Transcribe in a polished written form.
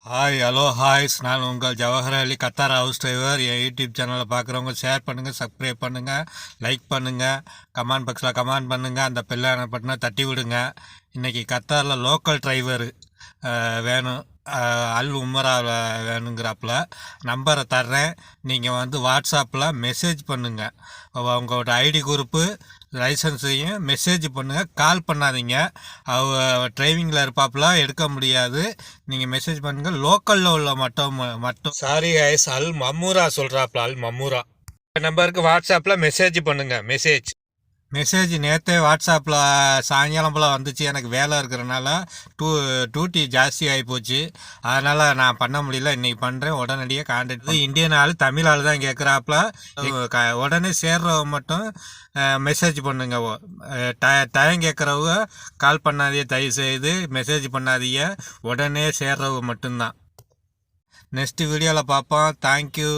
Hi hello ஹாய்ஸ் நான் உங்கள் ஜவஹர் அலி Qatar house driver. என் YouTube சேனலை பார்க்குறவங்க ஷேர் பண்ணுங்கள், சப்ஸ்கிரைப் பண்ணுங்கள், லைக் பண்ணுங்கள், கமெண்ட் பாக்ஸில் கமெண்ட் பண்ணுங்கள், அந்த பெல்லை பட்டினா தட்டி விடுங்க. இன்றைக்கி கத்தாரில் லோக்கல் டிரைவர் வேணும், அல் உமரா வேணுங்கிறாப்புல. நம்பரை தர்றேன், நீங்கள் வாட்ஸ்அப்பில் மெசேஜ் பண்ணுங்கள். உங்களோட ஐடி குரூப்பு லைசன்ஸையும் மெசேஜ் பண்ணுங்கள், கால் பண்ணாதீங்க. டிரைவிங்கில் இருப்பாப்புல, எடுக்க முடியாது. நீங்கள் மெசேஜ் பண்ணுங்கள், லோக்கலில் உள்ள மட்டும் சாரி ஐஸ் அல் மம்மூரா சொல்கிறாப்புல, அல் மம்மூரா நம்பருக்கு வாட்ஸ்அப்பில் மெசேஜ் பண்ணுங்கள். மெசேஜ் நேற்றே வாட்ஸ்அப்பில் சாயங்காலம் போல் வந்துச்சு. எனக்கு வேலை இருக்கிறனால டியூட்டி ஜாஸ்தி ஆகி போச்சு, அதனால் நான் பண்ண முடியல. இன்றைக்கி பண்ணுறேன், உடனடியாக கான்டாக்ட். இந்தியன் ஆள் தமிழ் ஆள் தான் கேட்குறாப்புல. உடனே சேர்றவங்க மட்டும் மெசேஜ் பண்ணுங்க. டைம் கேட்குறவங்க கால் பண்ணாதீங்க, தயவு செய்து மெசேஜ் பண்ணாதீங்க. உடனே சேர்றவங்க மட்டும்தான். நெக்ஸ்ட் வீடியோவில் பார்ப்போம். தேங்க்யூ.